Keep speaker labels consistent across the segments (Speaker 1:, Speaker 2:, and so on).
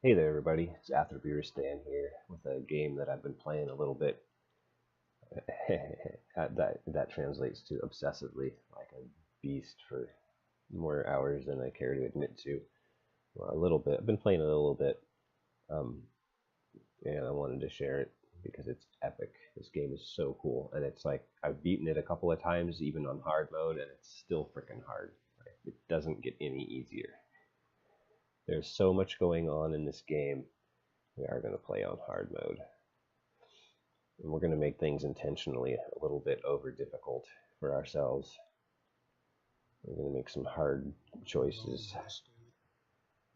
Speaker 1: Hey there, everybody. It's Atherbeer Stan here with a game that I've been playing a little bit. that translates to obsessively, like a beast for more hours than I care to admit to. Well, a little bit. I've been playing it a little bit, um, and I wanted to share it because it's epic. This game is so cool, and it's like I've beaten it a couple of times, even on hard mode, and it's still freaking hard. It doesn't get any easier. There's so much going on in this game. We are going to play on hard mode. And we're going to make things intentionally a little bit over difficult for ourselves. We're going to make some hard choices.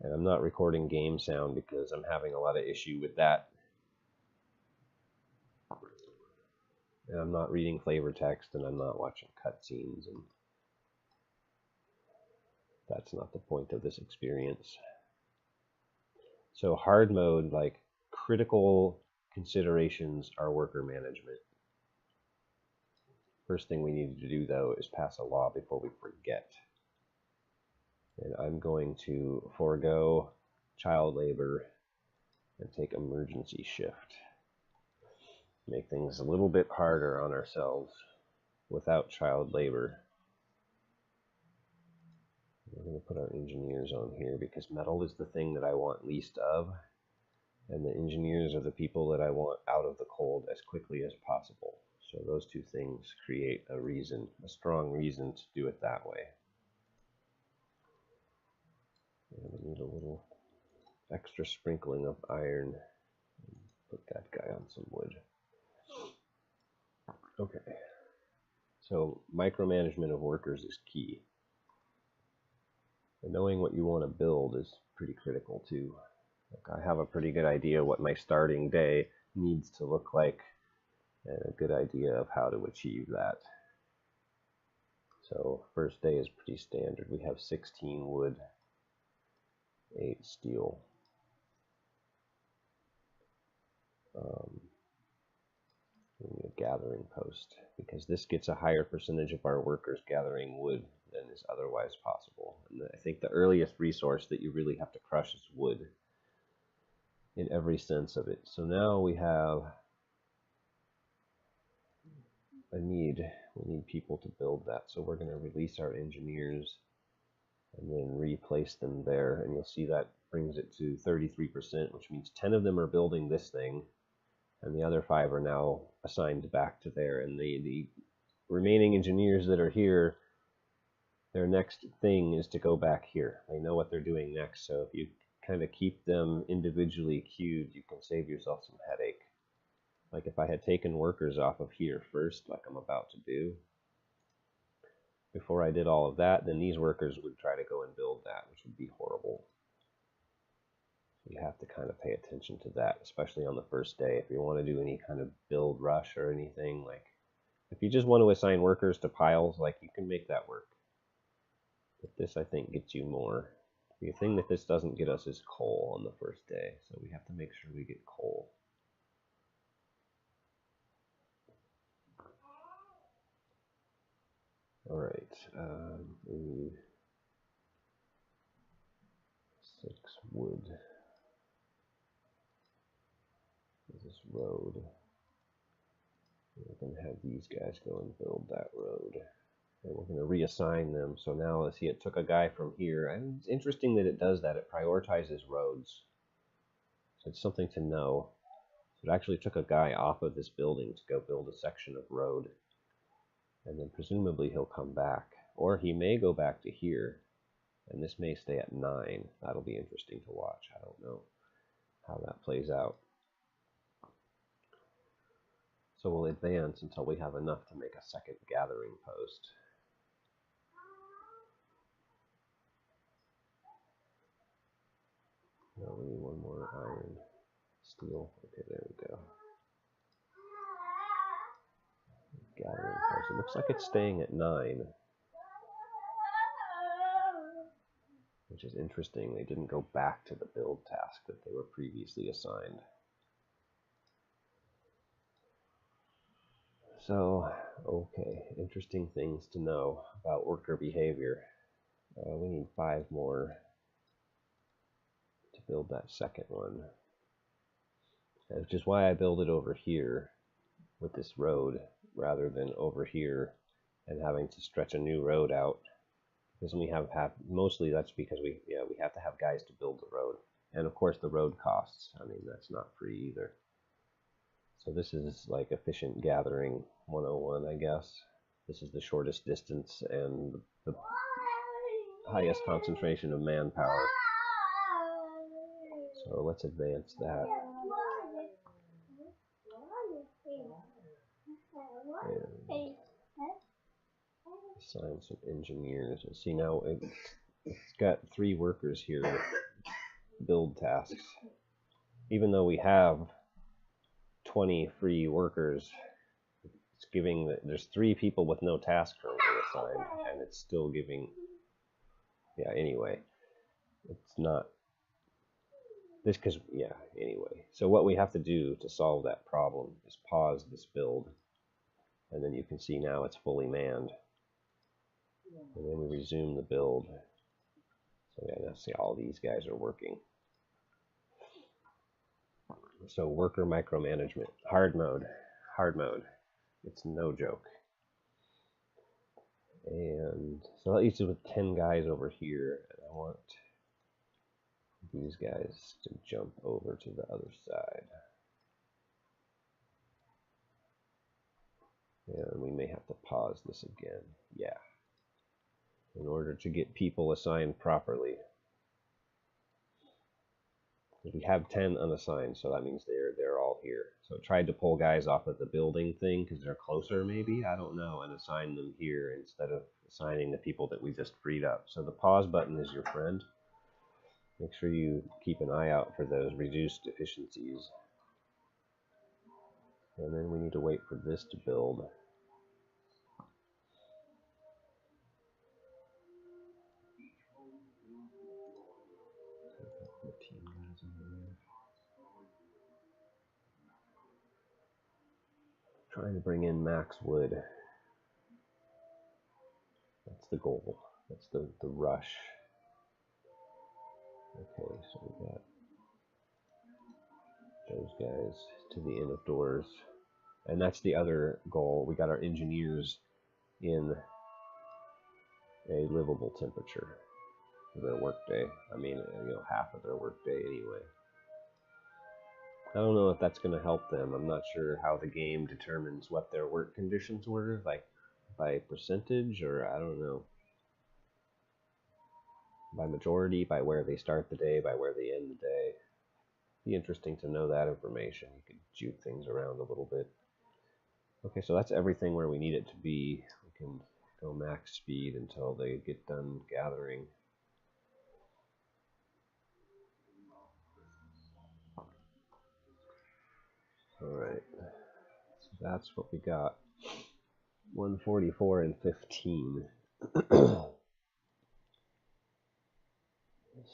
Speaker 1: And I'm not recording game sound because I'm having a lot of issue with that. And I'm not reading flavor text and I'm not watching cutscenes, and that's not the point of this experience. So hard mode, like, critical considerations are worker management. First thing we need to do, though, is pass a law before we forget. And I'm going to forego child labor and take emergency shift. Make things a little bit harder on ourselves without child labor. We're going to put our engineers on here because metal is the thing that I want least of, and the engineers are the people that I want out of the cold as quickly as possible. So those two things create a reason, a strong reason to do it that way. And we need a little extra sprinkling of iron. Put that guy on some wood. Okay. So micromanagement of workers is key. And knowing what you want to build is pretty critical too. Like, I have a pretty good idea what my starting day needs to look like, and a good idea of how to achieve that. So first day is pretty standard. We have 16 wood, 8 steel. We need a gathering post because this gets a higher percentage of our workers gathering wood than is otherwise possible. And I think the earliest resource that you really have to crush is wood in every sense of it. So now we have a need. We need people to build that. So we're going to release our engineers and then replace them there. And you'll see that brings it to 33%, which means 10 of them are building this thing, and the other 5 are now assigned back to there. And the remaining engineers that are here, their next thing is to go back here. They know what they're doing next, so if you kind of keep them individually queued, you can save yourself some headache. Like if I had taken workers off of here first, like I'm about to do, before I did all of that, then these workers would try to go and build that, which would be horrible. You have to kind of pay attention to that, especially on the first day. If you want to do any kind of build rush or anything, like if you just want to assign workers to piles, like you can make that work. But this, I think, gets you more. The thing that this doesn't get us is coal on the first day, so we have to make sure we get coal. All right, we need 6 wood. This road. We're going to have these guys go and build that road. And we're going to reassign them. So now, let's see, it took a guy from here. And it's interesting that it does that. It prioritizes roads. So it's something to know. So it actually took a guy off of this building to go build a section of road. And then presumably he'll come back. Or he may go back to here. And this may stay at 9. That'll be interesting to watch. I don't know how that plays out. So we'll advance until we have enough to make a second gathering post. No, we need one more iron. Steel. Okay, there we go. Gathering post. It looks like it's staying at 9. Which is interesting. They didn't go back to the build task that they were previously assigned. So, okay, interesting things to know about worker behavior. We need 5 more to build that second one. Which is why I build it over here with this road rather than over here and having to stretch a new road out. Because we have mostly that's because we have to have guys to build the road. And of course the road costs. I mean, that's not free either. So this is like efficient gathering 101, I guess. This is the shortest distance and the highest concentration of manpower. So let's advance that. And assign some engineers. And see, now it's got 3 workers here with build tasks. Even though we have 20 free workers, it's giving that there's 3 people with no task currently assigned, and it's still giving. Yeah, anyway, it's not this because anyway. So what we have to do to solve that problem is pause this build, and then you can see now it's fully manned. And then we resume the build. So yeah, now see all these guys are working. So worker micromanagement, hard mode. It's no joke. And so that leaves us with 10 guys over here, and I want these guys to jump over to the other side. And we may have to pause this again. Yeah. In order to get people assigned properly. We have 10 unassigned, so that means they're all here. So I tried to pull guys off of the building thing because they're closer, maybe, I don't know, and assign them here instead of assigning the people that we just freed up. So the pause button is your friend. Make sure you keep an eye out for those reduced efficiencies. And then we need to wait for this to build. Trying to bring in max wood. That's the goal. That's the rush. Okay, so we got those guys to the end of doors. And that's the other goal. We got our engineers in a livable temperature for their workday. I mean, half of their workday anyway. I don't know if that's going to help them. I'm not sure how the game determines what their work conditions were, like by percentage, or I don't know. By majority, by where they start the day, by where they end the day. Be interesting to know that information. You could juke things around a little bit. Okay, so that's everything where we need it to be. We can go max speed until they get done gathering. Alright, so that's what we got. 144 and 15.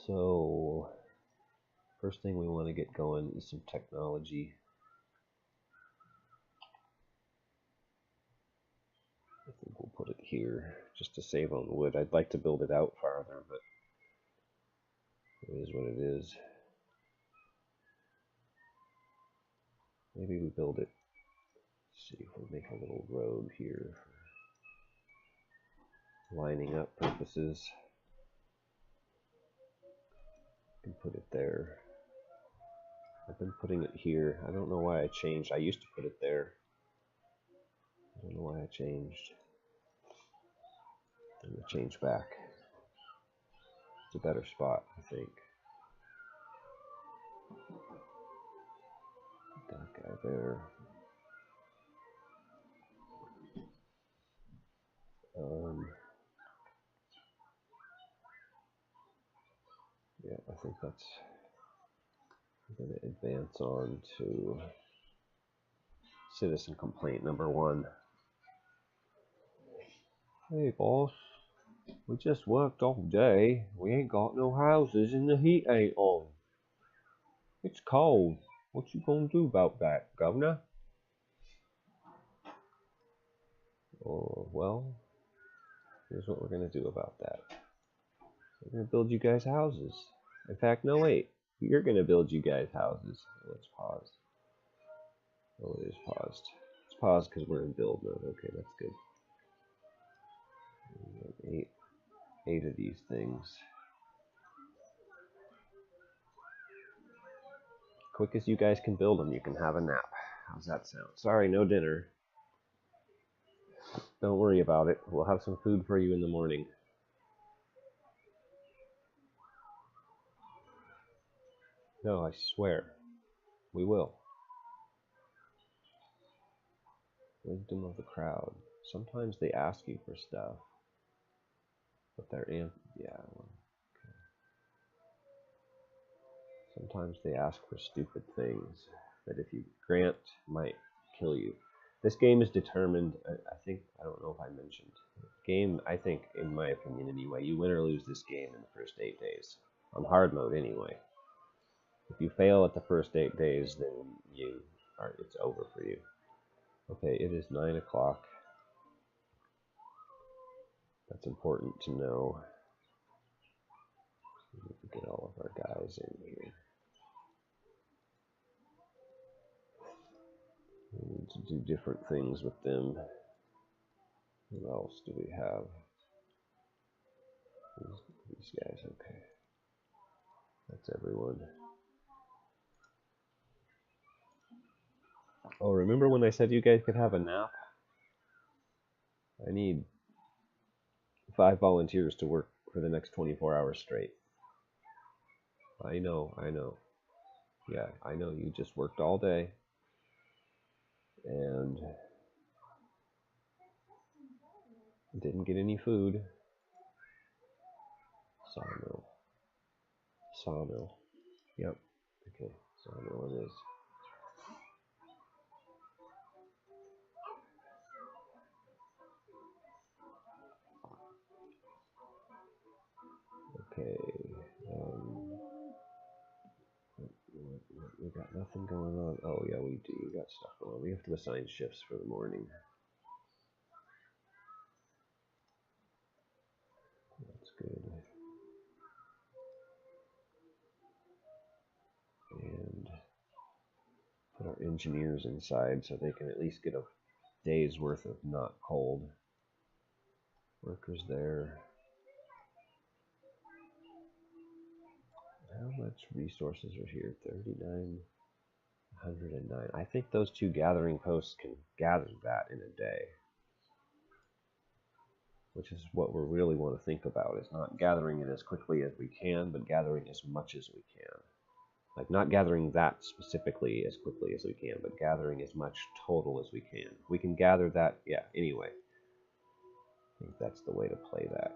Speaker 1: So, first thing we want to get going is some technology. I think we'll put it here just to save on wood. I'd like to build it out farther, but it is what it is. Maybe we build it. Let's see if we make a little road here for lining up purposes. I can put it there. I've been putting it here. I don't know why I changed. I used to put it there. I don't know why I changed. I'm going to change back. It's a better spot, I think. Put that guy there. Yeah, I think that's. I'm going to advance on to citizen complaint number 1. Hey boss, we just worked all day. We ain't got no houses and the heat ain't on. It's cold. What you gonna do about that, governor? Oh, well, here's what we're gonna do about that. We're gonna build you guys houses. In fact, no wait. You're gonna build you guys houses. Let's pause. Oh, it is paused. It's paused because we're in build mode. Okay, that's good. Eight of these things. Quick as you guys can build them, you can have a nap. How's that sound? Sorry, no dinner. Don't worry about it. We'll have some food for you in the morning. No, I swear. We will. Wisdom of the crowd. Sometimes they ask you for stuff. But they're in. Yeah. Well, okay. Sometimes they ask for stupid things that if you grant might kill you. This game is determined, I think, I don't know if I mentioned. Game, I think, in my opinion anyway, you win or lose this game in the first 8 days. On hard mode anyway. If you fail at the first 8 days, then it's over for you. Okay, it is 9 o'clock. That's important to know. We need to get all of our guys in here. We need to do different things with them. What else do we have? These guys, okay. That's everyone. Oh, remember when I said you guys could have a nap? I need 5 volunteers to work for the next 24 hours straight. I know. Yeah, I know you just worked all day. And didn't get any food. Sawmill. Yep. Okay, sawmill it is. Okay. We got nothing going on. Oh yeah, we do. We got stuff going on. We have to assign shifts for the morning. That's good. And put our engineers inside so they can at least get a day's worth of not cold. Workers there. How much resources are here? 39, 109. I think those 2 gathering posts can gather that in a day. Which is what we really want to think about. Is not gathering it as quickly as we can, but gathering as much as we can. Like, not gathering that specifically as quickly as we can, but gathering as much total as we can. We can gather that, yeah, anyway. I think that's the way to play that.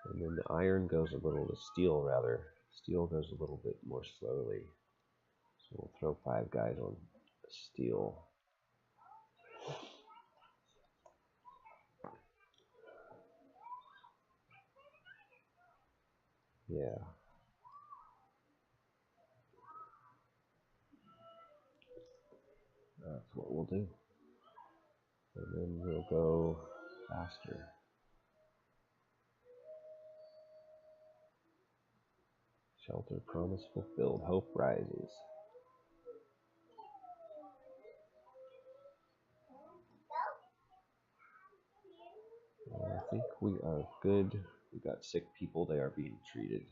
Speaker 1: And then the iron goes a little, the steel rather. Steel goes a little bit more slowly. So we'll throw 5 guys on steel. Yeah. That's what we'll do. And then we'll go faster. Shelter promise fulfilled. Hope rises. I think we are good. We got sick people. They are being treated.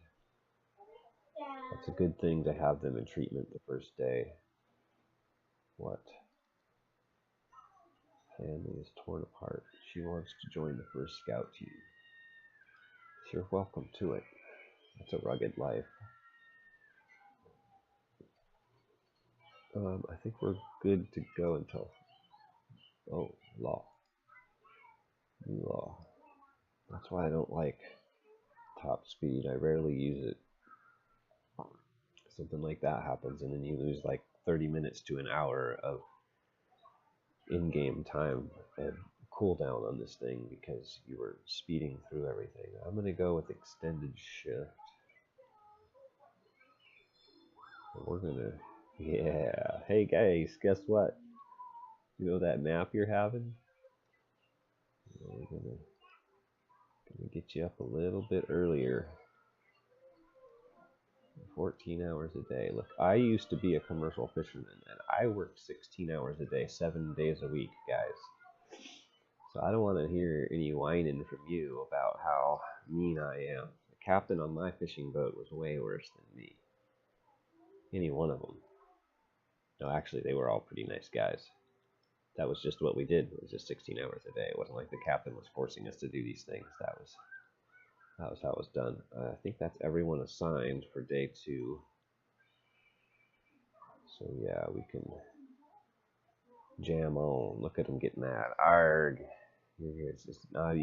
Speaker 1: That's a good thing to have them in treatment the first day. What? Family is torn apart. She wants to join the first scout team. You're welcome to it. It's a rugged life. I think we're good to go until... Oh, law. New law. That's why I don't like top speed. I rarely use it. Something like that happens, and then you lose like 30 minutes to an hour of in-game time and cooldown on this thing because you were speeding through everything. I'm going to go with extended shift. We're going to... Yeah. Hey guys, guess what? You know that nap you're having? We're gonna get you up a little bit earlier. 14 hours a day. Look, I used to be a commercial fisherman, and I worked 16 hours a day, 7 days a week, guys. So I don't want to hear any whining from you about how mean I am. The captain on my fishing boat was way worse than me. Any one of them. No, actually, they were all pretty nice guys. That was just what we did. It was just 16 hours a day. It wasn't like the captain was forcing us to do these things. That was how it was done. I think that's everyone assigned for day 2. So yeah, we can jam on. Look at him get mad. Arg! It's just not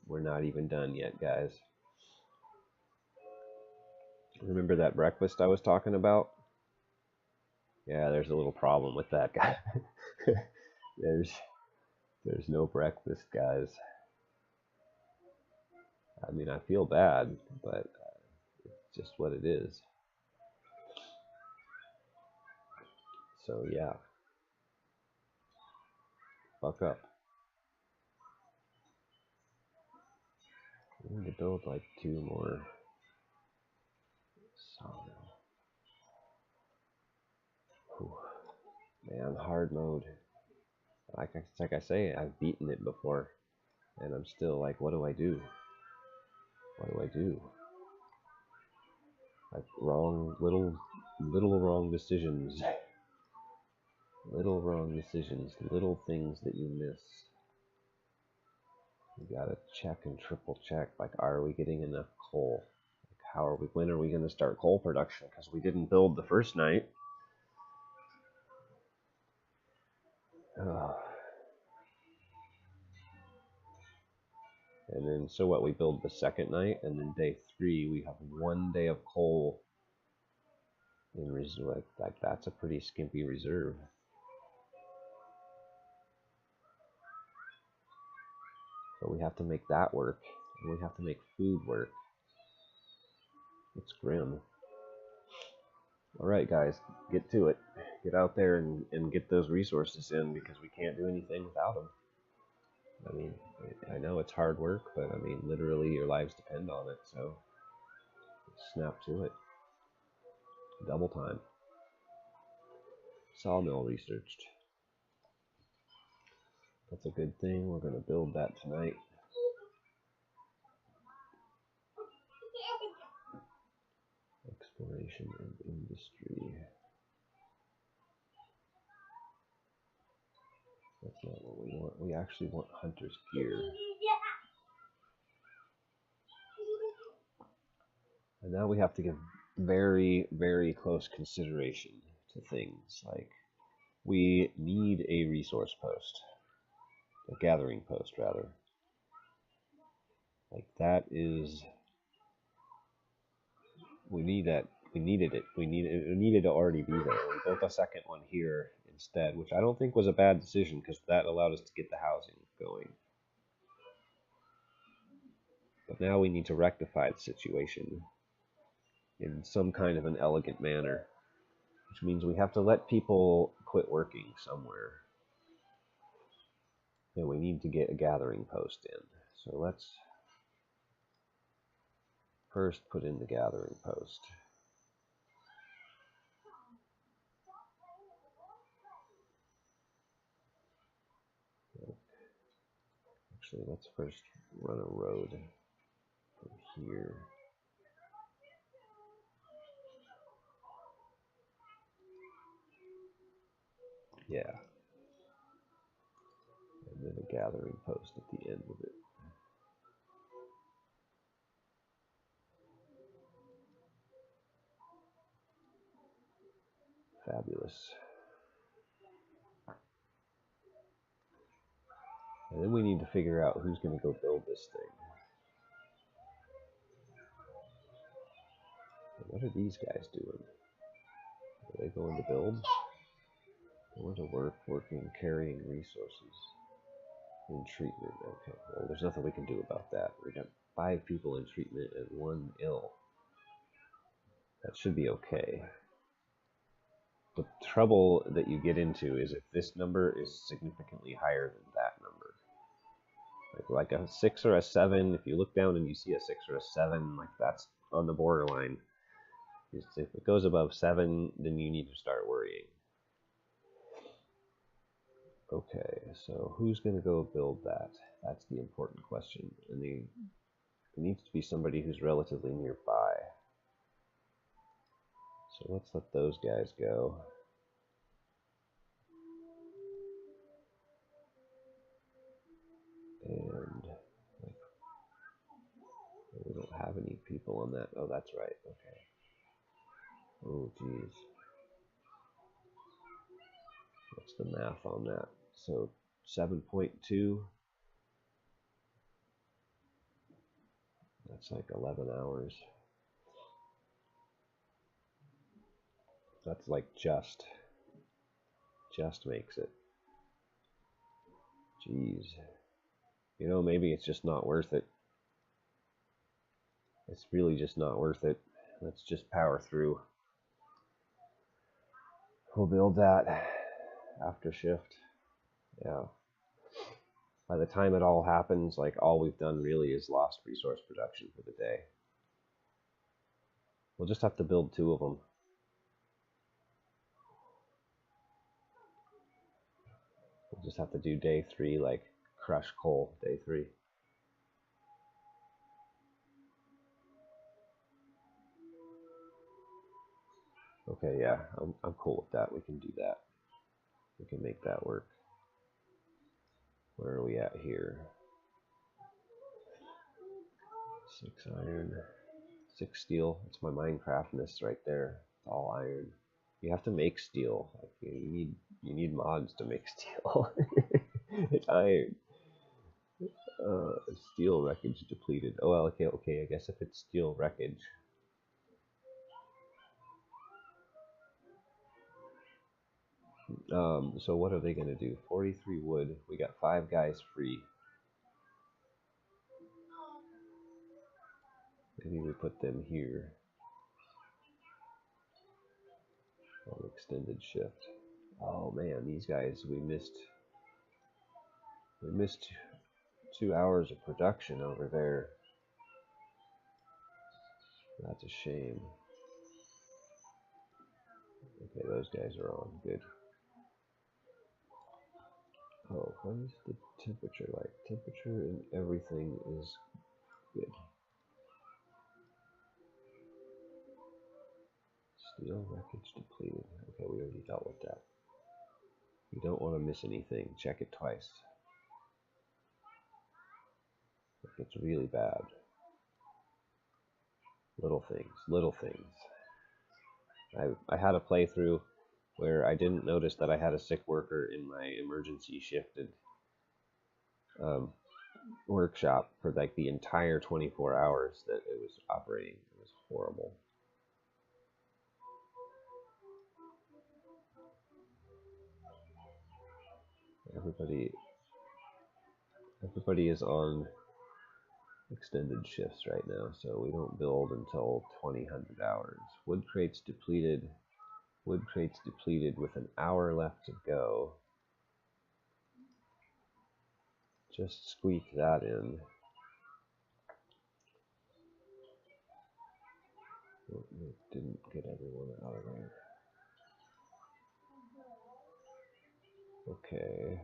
Speaker 1: we're not even done yet, guys. Remember that breakfast I was talking about? Yeah, there's a little problem with that guy. there's no breakfast, guys. I mean, I feel bad, but it's just what it is. So yeah, fuck up. We need to build like 2 more sawmill. Man, hard mode. Like I say, I've beaten it before, and I'm still like, what do I do? What do I do? Like little wrong decisions. Little wrong decisions, little things that you miss. You gotta check and triple check. Like, are we getting enough coal? Like, when are we gonna start coal production? Because we didn't build the first night. And then, so what, we build the second night, and then day 3, we have 1 day of coal in reserve. Like that's a pretty skimpy reserve. So we have to make that work, and we have to make food work. It's grim. Alright guys, get to it. Get out there and get those resources in, because we can't do anything without them. I mean, I know it's hard work, but I mean, literally your lives depend on it, so snap to it. Double time. Sawmill researched. That's a good thing. We're going to build that tonight. Exploration and industry. That's not what we want. We actually want hunter's gear. And now we have to give very, very close consideration to things like we need a resource post. A gathering post, rather. Like that is, we need that. We needed it. It needed to already be there. We built a second one here instead, which I don't think was a bad decision, because that allowed us to get the housing going. But now we need to rectify the situation in some kind of an elegant manner, which means we have to let people quit working somewhere. And we need to get a gathering post in. So let's first put in the gathering post. Actually, let's first run a road from here. Yeah. And then a gathering post at the end of it. Fabulous. And then we need to figure out who's going to go build this thing. What are these guys doing? Are they going to build? Going to work, working, carrying resources. In treatment. Okay, well, there's nothing we can do about that. We got 5 people in treatment and 1 ill. That should be okay. The trouble that you get into is if this number is significantly higher than that number. Like a 6 or a 7, if you look down and you see a 6 or a 7, like that's on the borderline. If it goes above 7, then you need to start worrying. Okay, so who's going to go build that? That's the important question. And it needs to be somebody who's relatively nearby. So let's let those guys go. And we don't have any people on that. Oh, that's right. Okay. Oh, geez. What's the math on that? So 7.2. That's like 11 hours. That's like just makes it. Jeez. You know, maybe it's just not worth it. It's really just not worth it. Let's just power through. We'll build that after shift. Yeah. By the time it all happens, like all we've done really is lost resource production for the day. We'll just have to build 2 of them. We'll just have to do day 3, like crush coal, day 3. Okay, yeah, I'm cool with that. We can do that. We can make that work. Where are we at here? 6 iron, 6 steel. It's my Minecraftness right there. It's all iron. You have to make steel. Like you need mods to make steel. It's iron. Steel wreckage depleted. Oh well, okay. I guess if it's steel wreckage. So what are they gonna do? 43 wood. We got 5 guys free. Maybe we put them here on extended shift. Oh man, these guys, we missed 2 hours of production over there. That's a shame. Okay, those guys are on. Good. Oh, what is the temperature like? Temperature and everything is good. Steel wreckage depleted. Okay, we already dealt with that. You don't want to miss anything. Check it twice. It's really bad. Little things. Little things. I had a playthrough where I didn't notice that I had a sick worker in my emergency shifted workshop for like the entire 24 hours that it was operating. It was horrible. Everybody is on extended shifts right now, so we don't build until 2000 hours. Wood crates depleted. Wood crates depleted with an hour left to go. Just squeak that in. It didn't get everyone out of there. Okay.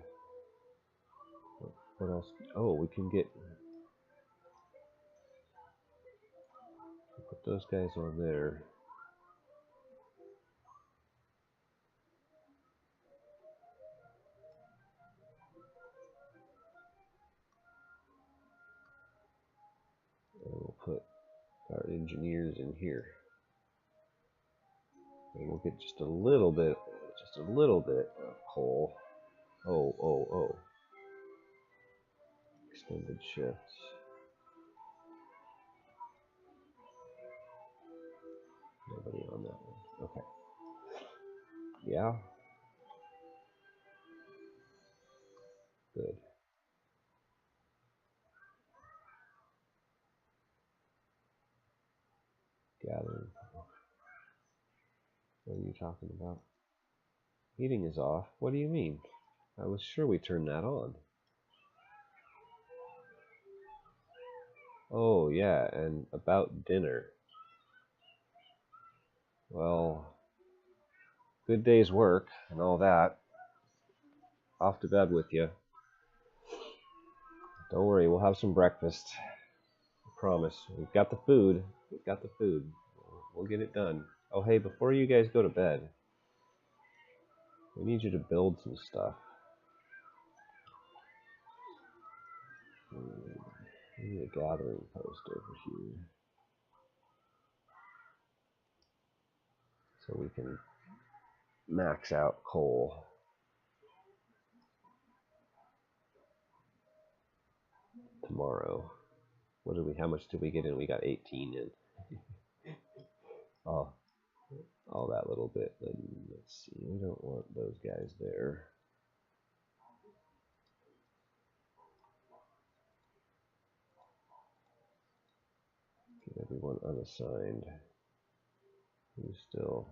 Speaker 1: What else? Oh, we can get... Put those guys on there. And we'll put our engineers in here. And we'll get just a little bit of coal. Oh. Extended shifts. Nobody on that one. Okay. Yeah. Good. Gathering. What are you talking about? Heating is off. What do you mean? I was sure we turned that on. Oh, yeah, and about dinner. Well, good day's work and all that. Off to bed with you. Don't worry, we'll have some breakfast. I promise. We've got the food. We've got the food. We'll get it done. Oh, hey, before you guys go to bed, we need you to build some stuff. We need a gathering post over here. So we can max out coal. Tomorrow. How much did we get in? We got 18 in. Oh, all that little bit. And let's see, we don't want those guys there. Get everyone unassigned. Who's still?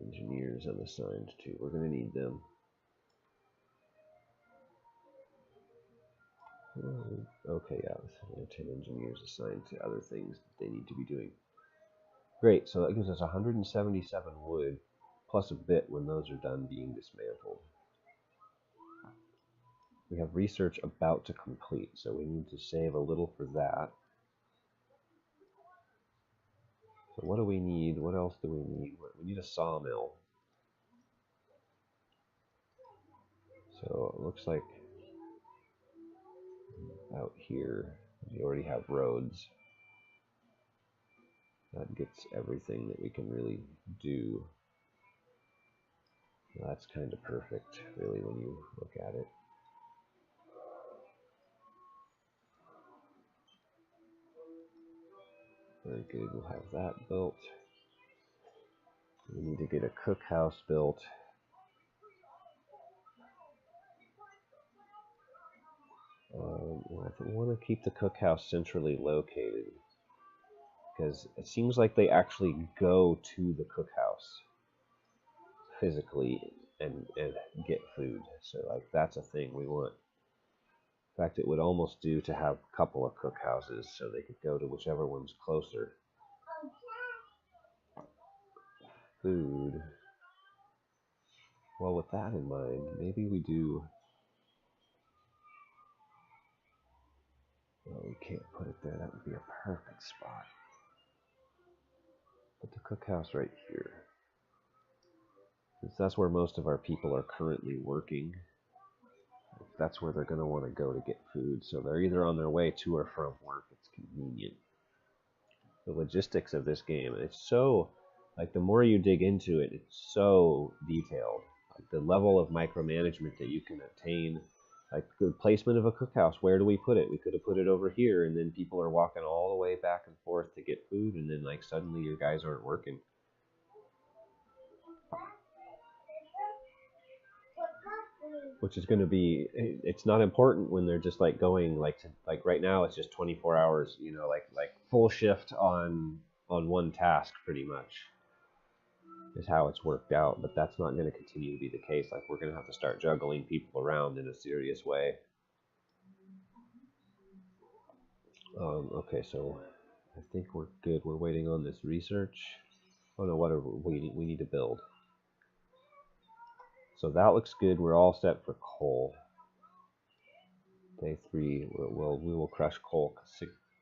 Speaker 1: Engineers unassigned too. We're going to need them. Okay, yeah, 10 engineers assigned to other things that they need to be doing. Great, so that gives us 177 wood, plus a bit when those are done being dismantled. We have research about to complete, so we need to save a little for that. So what do we need? What else do we need? We need a sawmill. So it looks like out here, we already have roads. That gets everything that we can really do. That's kind of perfect, really, when you look at it. Very good, we'll have that built. We need to get a cookhouse built. I want to keep the cookhouse centrally located, because it seems like they actually go to the cookhouse physically and get food. So like that's a thing we want. In fact, it would almost do to have a couple of cookhouses so they could go to whichever one's closer. Food. Well, with that in mind, maybe we do. Oh, we can't put it there. That would be a perfect spot. Put the cookhouse right here. Since that's where most of our people are currently working. That's where they're going to want to go to get food. So they're either on their way to or from work. It's convenient. The logistics of this game, it's so, like, the more you dig into it, it's so detailed. Like the level of micromanagement that you can attain. Like the placement of a cookhouse, where do we put it? We could have put it over here, and then people are walking all the way back and forth to get food, and then like suddenly your guys aren't working. Which is going to be, it's not important when they're just like going like right now it's just 24 hours, you know, like full shift on one task pretty much is how it's worked out, but that's not going to continue to be the case. Like we're going to have to start juggling people around in a serious way. Okay, so I think we're good. We're waiting on this research. Oh no, what are we need to build. So that looks good. We're all set for coal. Day 3, we will crush coal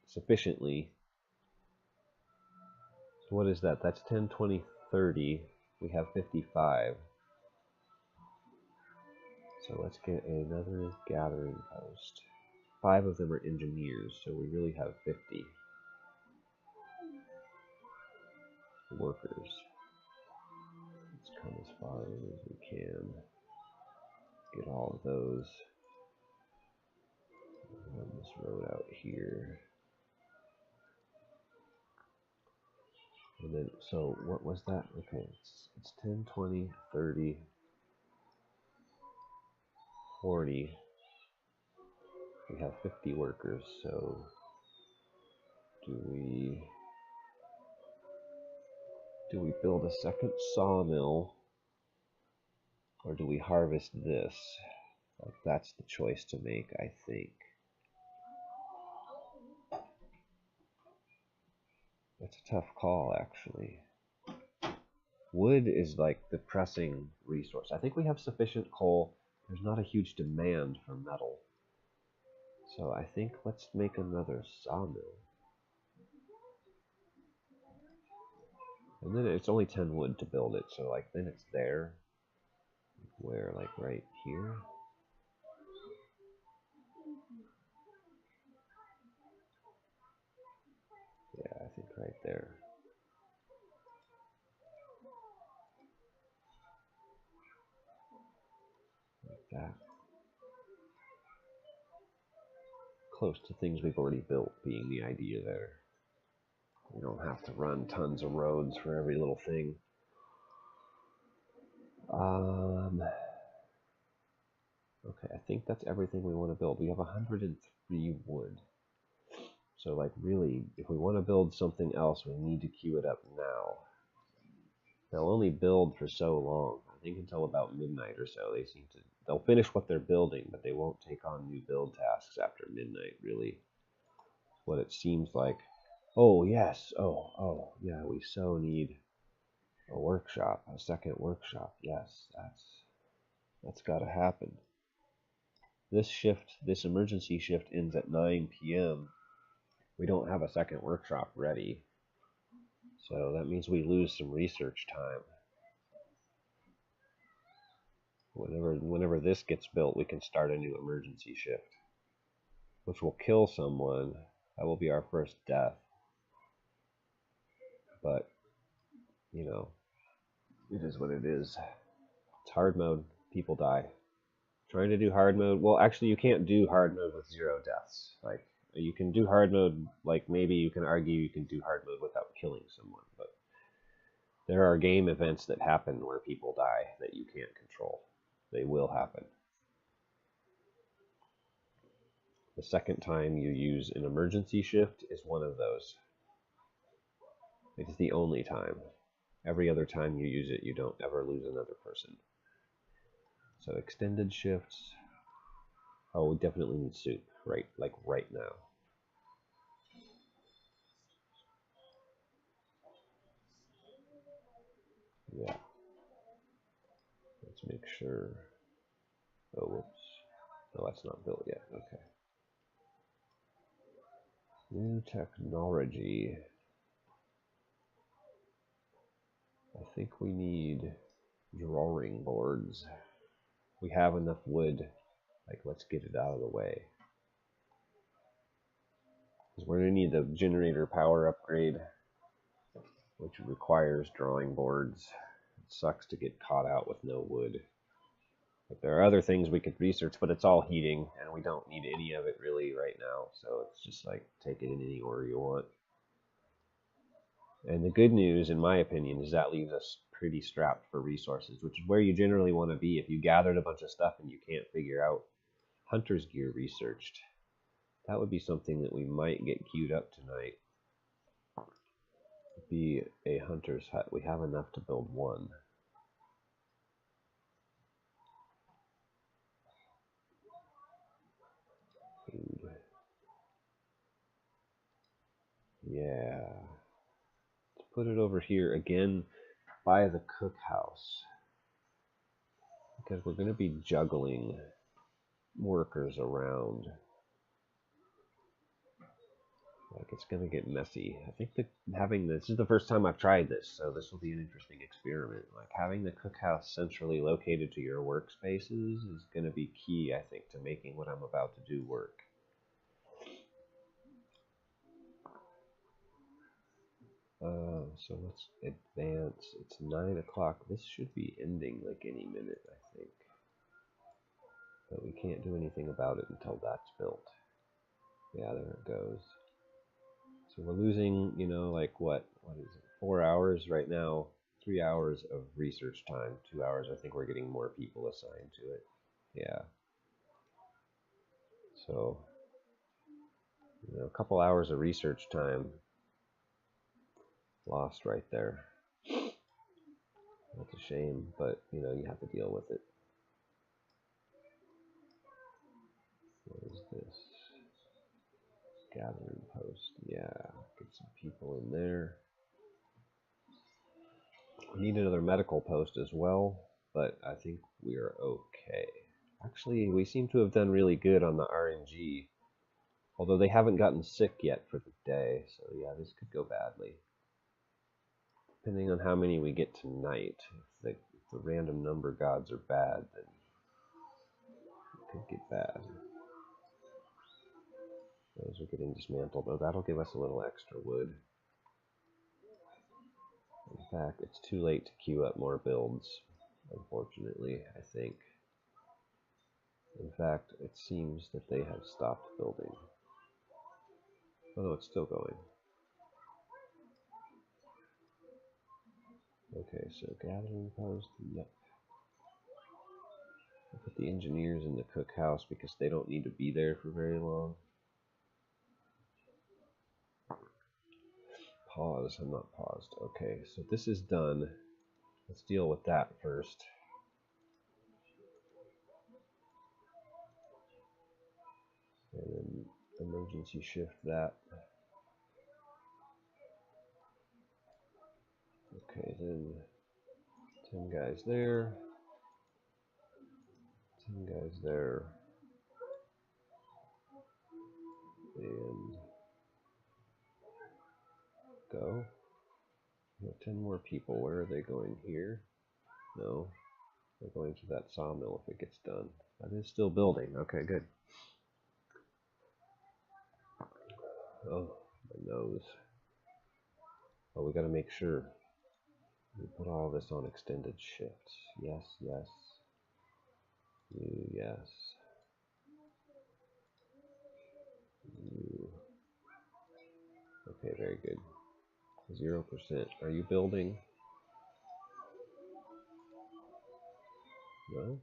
Speaker 1: sufficiently. So what is that? That's 10, 20, 30. We have 55. So let's get another gathering post. 5 of them are engineers, so we really have 50 workers. Let's come as far in as we can. Get all of those. Run this road out here. And then, so what was that? Okay, it's 10, 20, 30, 40. We have 50 workers, so do we build a second sawmill, or do we harvest this? Like, that's the choice to make, I think. It's a tough call, actually. Wood is like the pressing resource. I think we have sufficient coal. There's not a huge demand for metal. So I think let's make another sawmill. And then it's only 10 wood to build it, so like then it's there. Where, like right here? Yeah, I think right there. Like that. Close to things we've already built being the idea there. We don't have to run tons of roads for every little thing. Okay, I think that's everything we want to build. We have 103 wood. So like really, if we want to build something else, we need to queue it up now. They'll only build for so long. I think until about midnight or so. They'll finish what they're building, but they won't take on new build tasks after midnight, really. What it seems like. Oh, yes. Oh, yeah, we so need a workshop, a second workshop. Yes, that's got to happen. This emergency shift ends at 9 p.m. We don't have a second workshop ready. So that means we lose some research time. Whenever this gets built, we can start a new emergency shift, which will kill someone. That will be our first death. But, you know, it is what it is. It's hard mode. People die. Trying to do hard mode. Well, actually, you can't do hard mode with 0 deaths. Like, you can do hard mode, like maybe you can argue you can do hard mode without killing someone, but there are game events that happen where people die that you can't control. They will happen. The second time you use an emergency shift is one of those. It's the only time. Every other time you use it, you don't ever lose another person. So extended shifts. Oh, we definitely need soup, right? Like right now. Yeah. Let's make sure. Oh, whoops. No, that's not built yet. Okay. New technology. I think we need drawing boards. We have enough wood. Like, let's get it out of the way. Because we're going to need the generator power upgrade, which requires drawing boards. It sucks to get caught out with no wood. Like, there are other things we could research, but it's all heating, and we don't need any of it really right now. So it's just like, take it in any order you want. And the good news, in my opinion, is that leaves us pretty strapped for resources, which is where you generally want to be if you gathered a bunch of stuff and you can't figure out hunter's gear researched. That would be something that we might get queued up tonight. Be a hunter's hut. We have enough to build one. Food. Yeah. Let's put it over here again by the cookhouse. Because we're going to be juggling workers around. Like, it's going to get messy. I think that this is the first time I've tried this, so this will be an interesting experiment. Like, having the cookhouse centrally located to your workspaces is going to be key, I think, to making what I'm about to do work. So let's advance. It's 9 o'clock. This should be ending like any minute, I think. But we can't do anything about it until that's built. Yeah, there it goes. So we're losing, you know, like what is it, 4 hours right now, 3 hours of research time, 2 hours. I think we're getting more people assigned to it. Yeah. So, you know, a couple hours of research time lost right there. That's a shame, but, you know, you have to deal with it. What is this? Gathering post. Yeah, get some people in there. We need another medical post as well, but I think we're okay. Actually, we seem to have done really good on the RNG, although they haven't gotten sick yet for the day, so yeah, this could go badly. Depending on how many we get tonight, if the random number gods are bad, then it could get bad. Those are getting dismantled, though that'll give us a little extra wood. In fact, it's too late to queue up more builds, unfortunately, I think. In fact, it seems that they have stopped building. Oh no, it's still going. Okay, so gathering post, yep. I'll put the engineers in the cookhouse because they don't need to be there for very long. Pause, I'm not paused. Okay, so this is done. Let's deal with that first. And then emergency shift that. Okay, then 10 guys there. 10 guys there. And go. We have 10 more people. Where are they going? Here? No. They're going to that sawmill if it gets done. That is still building. Okay, good. Oh, my nose. Oh, we gotta make sure we put all this on extended shifts. Yes, yes. You, yes. You. Okay, very good. 0%. Are you building? No?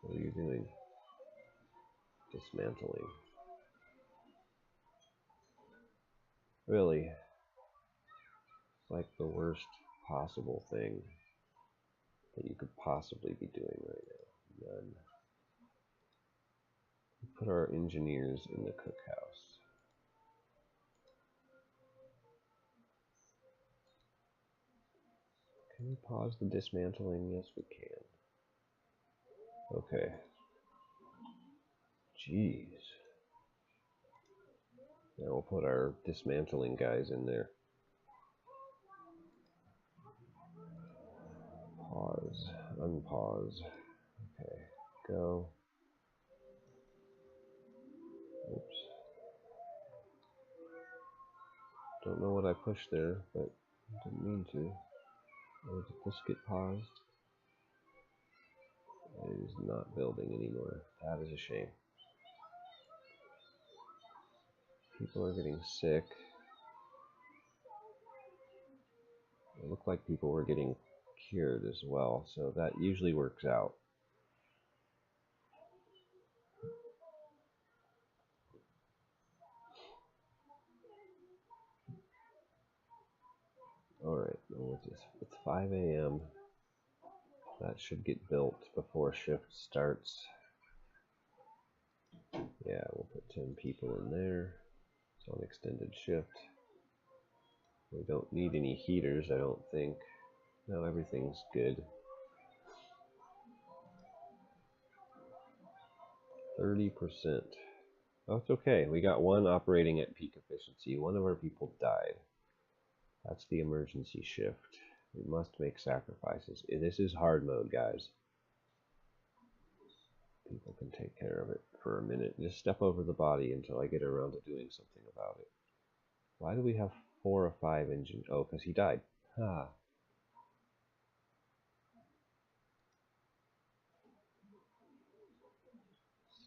Speaker 1: What are you doing? Dismantling. Really? It's like the worst possible thing that you could possibly be doing right now. None. Put our engineers in the cookhouse. Can we pause the dismantling? Yes, we can. Okay. Jeez. Now we'll put our dismantling guys in there. Pause. Unpause. Okay. Go. Oops. Don't know what I pushed there, but didn't mean to. Or did this get paused? It is not building anymore. That is a shame. People are getting sick. It looked like people were getting cured as well, so that usually works out. Alright, it's 5 a.m. That should get built before shift starts. Yeah, we'll put 10 people in there. It's on extended shift. We don't need any heaters, I don't think. No, everything's good. 30%. Oh, it's okay. We got one operating at peak efficiency. One of our people died. That's the emergency shift. We must make sacrifices. This is hard mode, guys. People can take care of it for a minute. Just step over the body until I get around to doing something about it. Why do we have 4 or 5 engines? Oh, because he died. Ah.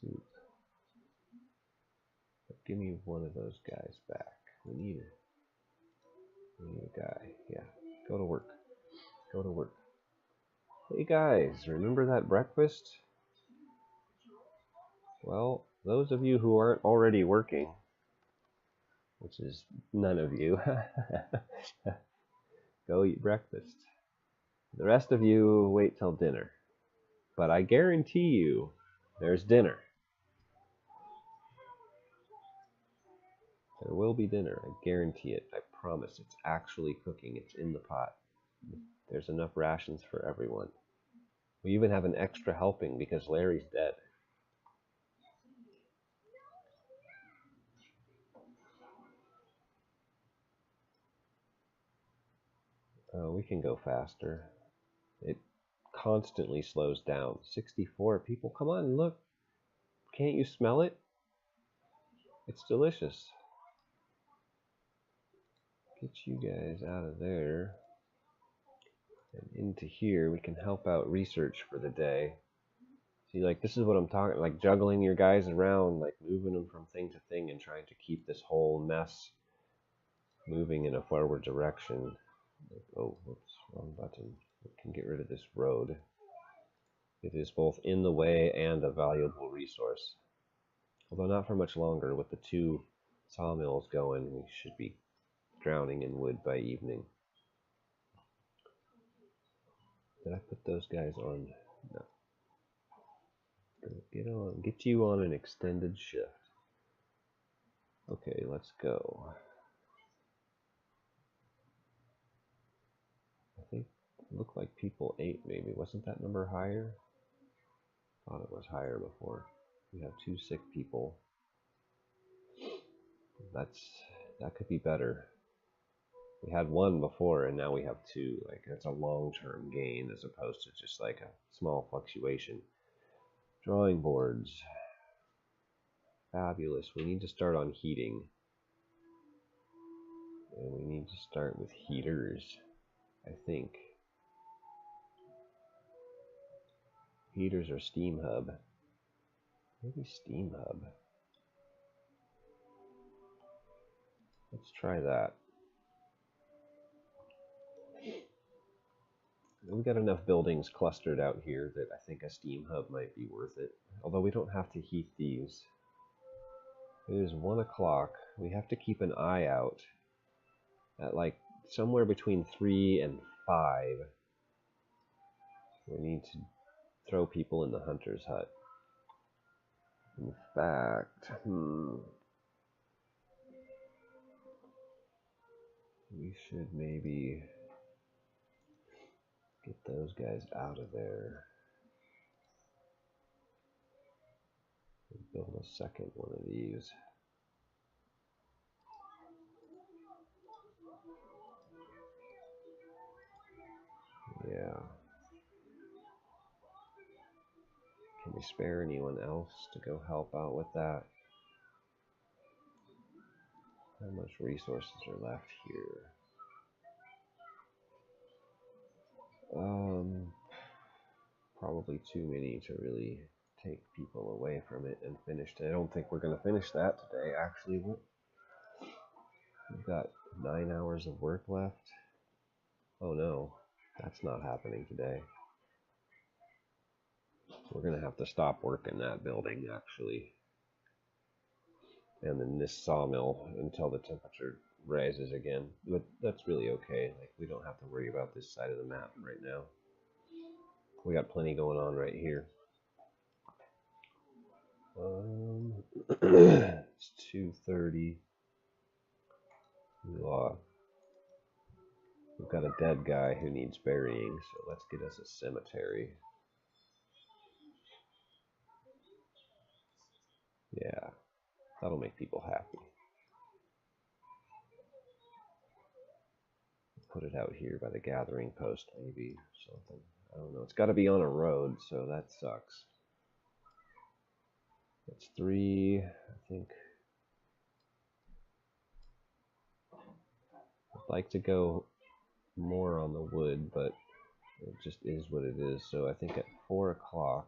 Speaker 1: Soup. But give me one of those guys back. We need a guy. Yeah. Go to work. Go to work. Hey guys, remember that breakfast? Well, those of you who aren't already working, which is none of you, go eat breakfast. The rest of you wait till dinner. But I guarantee you, there's dinner. There will be dinner, I guarantee it. I promise. It's actually cooking. It's in the pot. There's enough rations for everyone. We even have an extra helping because Larry's dead. We can go faster. It constantly slows down. 64 people. Come on, look. Can't you smell it? It's delicious. Get you guys out of there and into here. We can help out research for the day. See, like, this is what I'm talking, like juggling your guys around, like moving them from thing to thing and trying to keep this whole mess moving in a forward direction. Like, oh, whoops, wrong button. We can get rid of this road. It is both in the way and a valuable resource. Although not for much longer. With the 2 sawmills going, we should be drowning in wood by evening. Did I put those guys on? No. Get you on an extended shift. Okay, let's go. I think it looked like people ate maybe. Wasn't that number higher? Thought it was higher before. We have 2 sick people. That could be better. We had 1 before and now we have 2. Like, that's a long-term gain as opposed to just like a small fluctuation. Drawing boards. Fabulous. We need to start on heating. And we need to start with heaters, I think. Heaters or steam hub. Maybe steam hub. Let's try that. We've got enough buildings clustered out here that I think a steam hub might be worth it. Although we don't have to heat these. It is 1 o'clock. We have to keep an eye out at like somewhere between 3 and 5. We need to throw people in the hunter's hut. In fact, we should maybe get those guys out of there. Build a second one of these. Yeah. Can we spare anyone else to go help out with that? How much resources are left here? Probably too many to really take people away from it and finish it. I don't think we're going to finish that today, actually. We've got 9 hours of work left. Oh no, that's not happening today. We're going to have to stop working that building, actually. And then this sawmill until the temperature rises again. But that's really okay. Like, we don't have to worry about this side of the map right now. We got plenty going on right here. It's 2:30. We've got a dead guy who needs burying, so let's get us a cemetery. Yeah, that'll make people happy. Put it out here by the gathering post, maybe, something. I don't know. It's got to be on a road, so that sucks. It's 3, I think. I'd like to go more on the wood, but it just is what it is. So I think at 4 o'clock,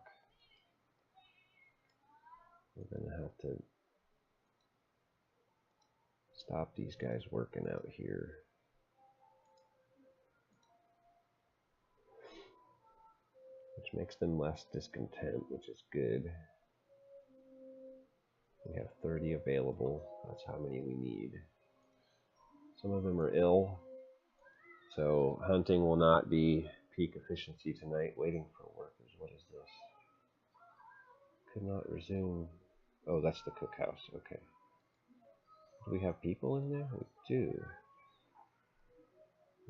Speaker 1: we're going to have to stop these guys working out here. Which makes them less discontent, which is good. We have 30 available. That's how many we need. Some of them are ill, so hunting will not be peak efficiency tonight. Waiting for workers. What is this? Could not resume. Oh, that's the cookhouse. Okay. Do we have people in there? We do.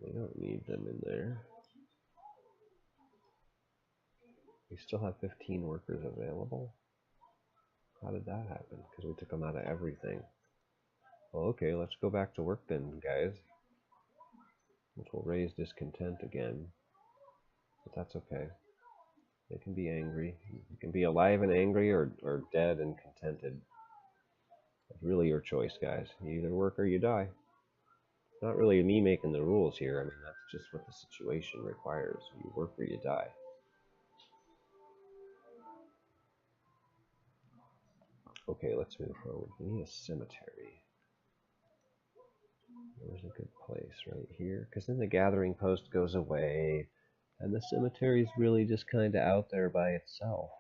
Speaker 1: We don't need them in there. We still have 15 workers available. How did that happen? Because we took them out of everything. Well, okay, let's go back to work then, guys. Which will raise discontent again. But that's okay. They can be angry. You can be alive and angry or dead and contented. It's really your choice, guys. You either work or you die. It's not really me making the rules here. I mean, that's just what the situation requires. You work or you die. Okay, let's move forward. We need a cemetery. Where's a good place? Right here? Because then the gathering post goes away, and the cemetery is really just kind of out there by itself.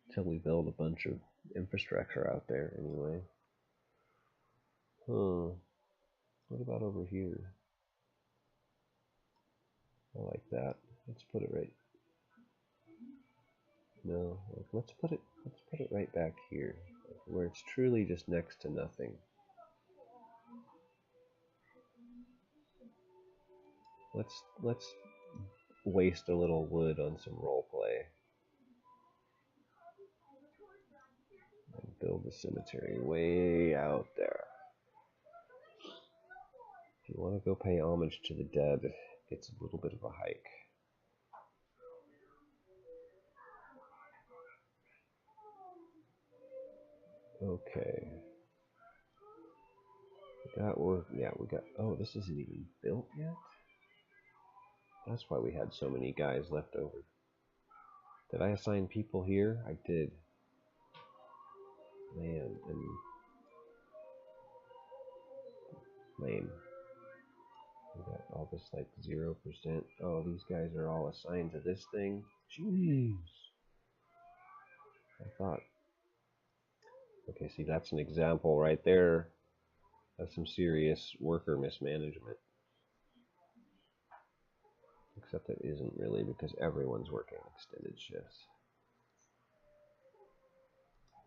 Speaker 1: Until we build a bunch of infrastructure out there, anyway. What about over here? I like that. Let's put it right. No, let's put it right back here, where it's truly just next to nothing. Let's waste a little wood on some role play and build a cemetery way out there. If you want to go pay homage to the dead, it's a little bit of a hike. Okay. We got, oh, this isn't even built yet? That's why we had so many guys left over. Did I assign people here? I did. Man, and lame. We got all this like 0%. Oh, these guys are all assigned to this thing. Jeez. I thought. Okay, see, that's an example right there of some serious worker mismanagement. Except it isn't really, because everyone's working extended shifts.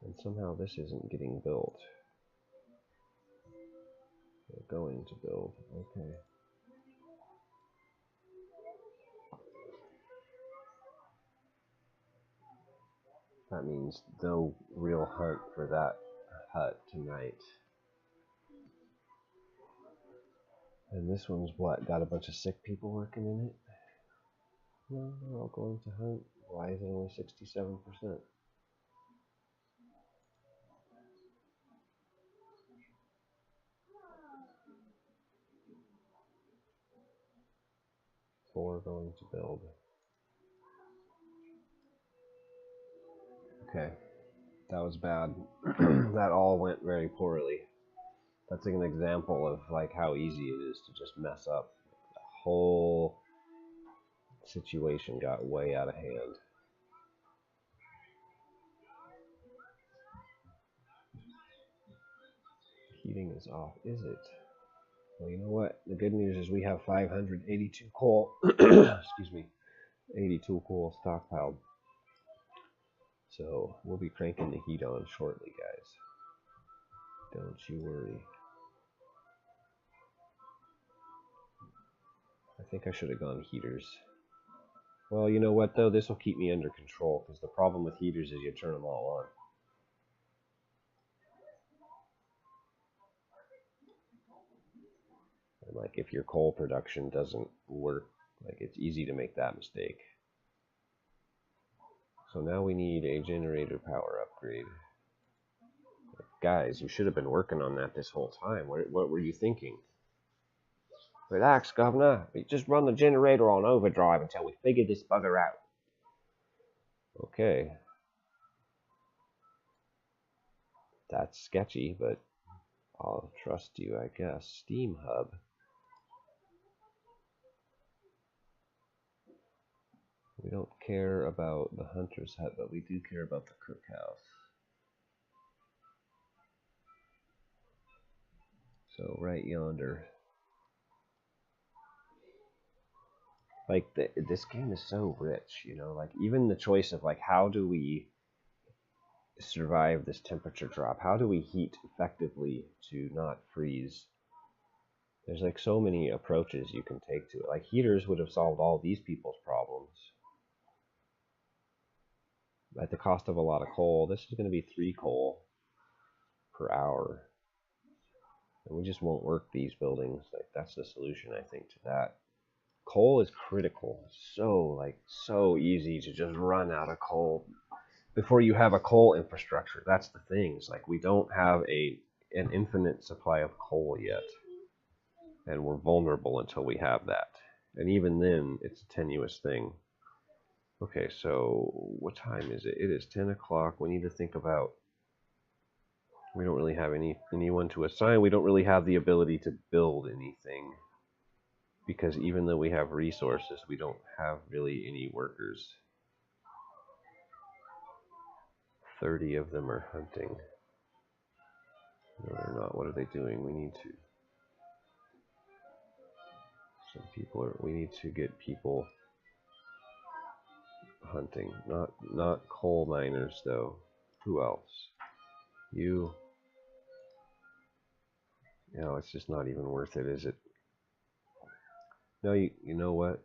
Speaker 1: And somehow this isn't getting built. We're going to build. Okay. That means no real hunt for that hut tonight. And this one's what? Got a bunch of sick people working in it? No, they're all going to hunt. Why is it only 67%? Four going to build. Okay, that was bad. That all went very poorly. That's like an example of like how easy it is to just mess up. The whole situation got way out of hand. Heating is off, is it? Well, you know what? The good news is we have 582 coal. Excuse me, 82 coal stockpiled. So we'll be cranking the heat on shortly, guys. Don't you worry. I think I should have gone heaters. Well, you know what though? This will keep me under control, because the problem with heaters is you turn them all on. And like if your coal production doesn't work, like it's easy to make that mistake. So now we need a generator power upgrade. Guys, you should have been working on that this whole time. What were you thinking? Relax, Governor. We just run the generator on overdrive until we figure this bugger out. Okay. That's sketchy, but I'll trust you, I guess. Steam hub. We don't care about the hunter's hut, but we do care about the cookhouse. So right yonder. Like, this game is so rich, you know? Like, even the choice of, like, how do we survive this temperature drop? How do we heat effectively to not freeze? There's like so many approaches you can take to it. Like heaters would have solved all these people's problems at the cost of a lot of coal. This is going to be 3 coal per hour. And we just won't work these buildings. Like that's the solution, I think, to that. Coal is critical. So easy to just run out of coal before you have a coal infrastructure. That's the thing. It's like we don't have an infinite supply of coal yet. And we're vulnerable until we have that. And even then, it's a tenuous thing. Okay, so what time is it? It is 10 o'clock. We need to think about... We don't really have anyone to assign. We don't really have the ability to build anything. Because even though we have resources, we don't have really any workers. 30 of them are hunting. No, they're not. What are they doing? We need to... Some people are... We need to get people hunting. Not coal miners, though. Who else? You... No, it's just not even worth it, is it? No, you know what?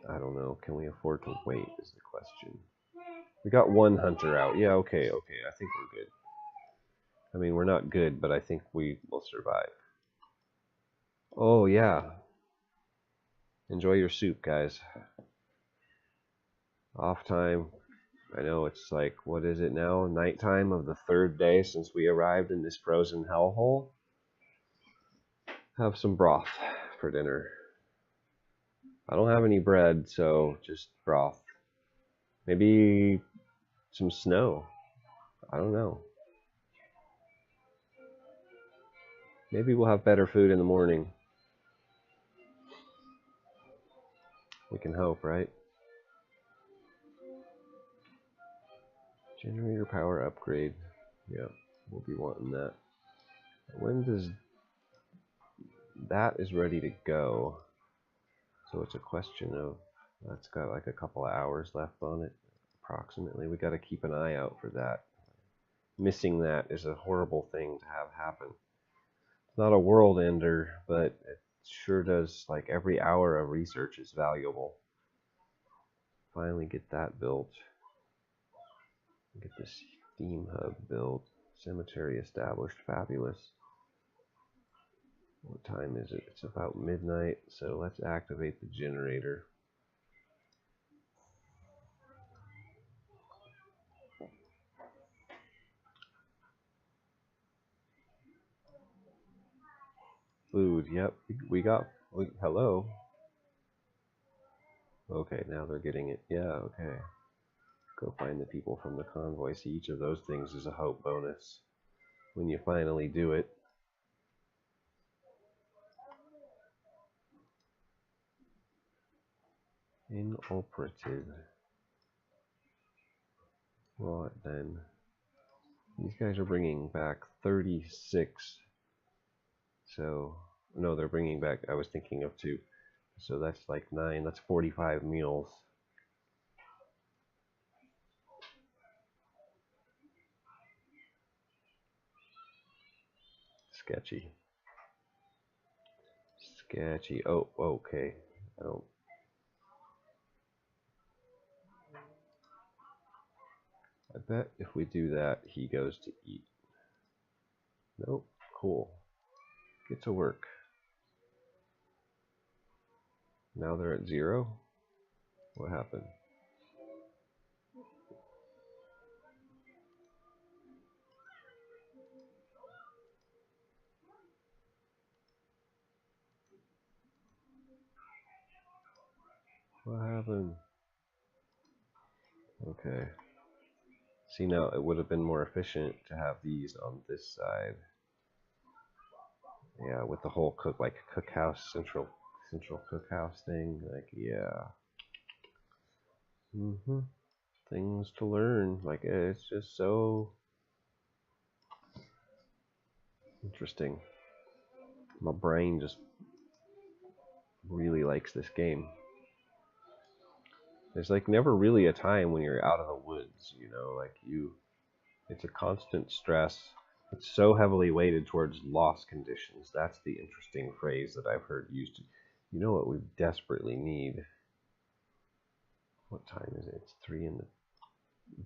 Speaker 1: I don't know. Can we afford to wait is the question. We got 1 hunter out. Yeah, okay. I think we're good. I mean, we're not good, but I think we will survive. Oh, yeah. Enjoy your soup, guys. Off time. I know it's like, what is it now? Nighttime of the 3rd day since we arrived in this frozen hellhole. Have some broth for dinner. I don't have any bread, so just broth. Maybe some snow. I don't know. Maybe we'll have better food in the morning. We can hope, right? Generator power upgrade. Yeah, we'll be wanting that. When does... That is ready to go. So it's a question of... That's got like a couple of hours left on it, approximately. We got to keep an eye out for that. Missing that is a horrible thing to have happen. It's not a world ender, but it sure does, like every hour of research is valuable. Finally get that built. Get the steam hub built. Cemetery established. Fabulous. What time is it? It's about midnight, so let's activate the generator. Food, yep. Hello? Okay, now they're getting it. Yeah, okay. Go find the people from the convoy. See, each of those things is a hope bonus when you finally do it. Inoperative. Right then. These guys are bringing back 36. So, no, they're bringing back, I was thinking of 2. So that's like 9. That's 45 meals. Sketchy. Sketchy. Oh, okay. Oh. I bet if we do that, he goes to eat. Nope. Cool. Get to work. Now they're at 0? What happened? What happened? Okay. See, now it would have been more efficient to have these on this side. Yeah, with the whole cookhouse, central cookhouse thing. Like, yeah. Things to learn. Like, it's just so interesting. My brain just really likes this game. There's like never really a time when you're out of the woods, you know, like it's a constant stress. It's so heavily weighted towards loss conditions. That's the interesting phrase that I've heard used. You know what we desperately need? What time is it? It's 3 in the...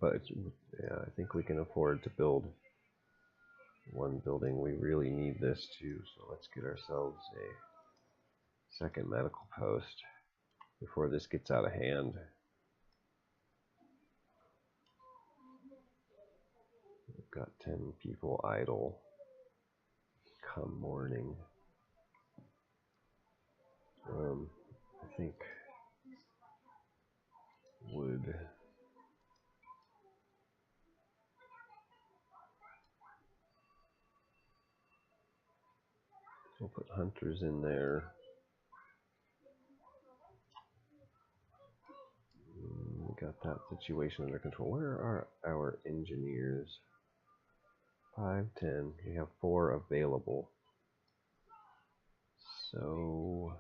Speaker 1: But yeah, I think we can afford to build one building. We really need this too, so let's get ourselves a second medical post before this gets out of hand. We've got 10 people idle come morning. I think wood. We'll put hunters in there. We got that situation under control. Where are our engineers? 5, 10. We have 4 available. So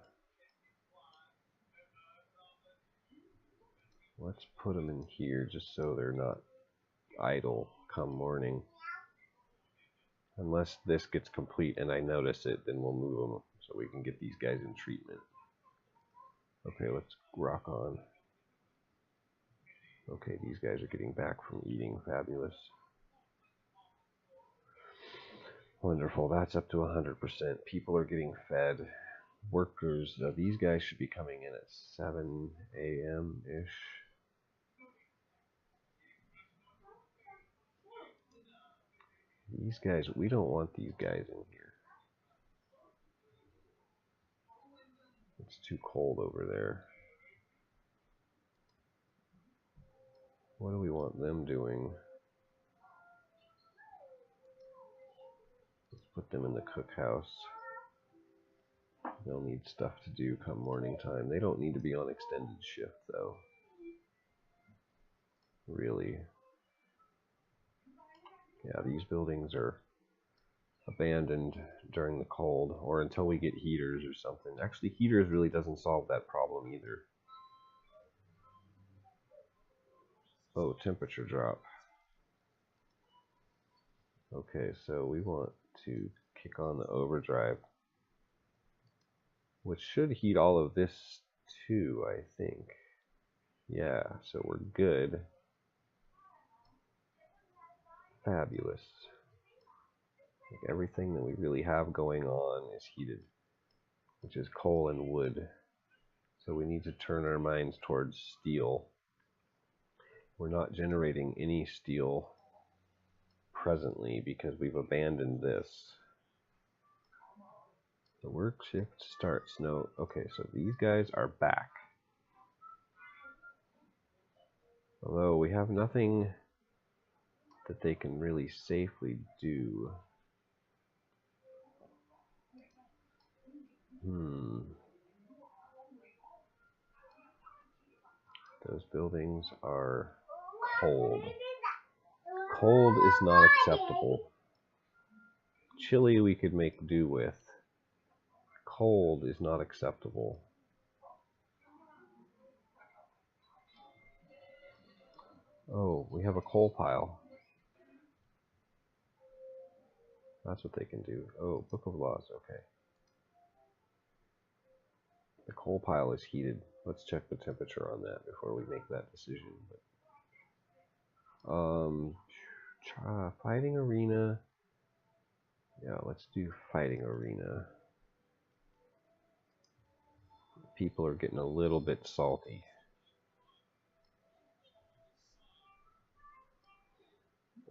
Speaker 1: let's put them in here just so they're not idle come morning. Unless this gets complete and I notice it, then we'll move them so we can get these guys in treatment. Okay, let's rock on. Okay, these guys are getting back from eating. Fabulous. Wonderful, that's up to 100%. People are getting fed. Workers, these guys should be coming in at 7 a.m.-ish. These guys, we don't want these guys in here. It's too cold over there. What do we want them doing? Let's put them in the cookhouse. They'll need stuff to do come morning time. They don't need to be on extended shift though. Really. Yeah, these buildings are abandoned during the cold or until we get heaters or something. Actually, heaters really doesn't solve that problem either. Oh, temperature drop. Okay, so we want to kick on the overdrive, which should heat all of this too, I think. Yeah, so we're good. Fabulous. Like everything that we really have going on is heated, which is coal and wood. So we need to turn our minds towards steel. We're not generating any steel presently because we've abandoned this. The work shift starts. No, okay, so these guys are back. Although we have nothing that they can really safely do. Those buildings are cold. Cold is not acceptable. Chilly we could make do with. Cold is not acceptable. Oh, we have a coal pile. That's what they can do. Oh, Book of Laws, okay. The coal pile is heated. Let's check the temperature on that before we make that decision. Fighting arena. Yeah, let's do fighting arena. People are getting a little bit salty.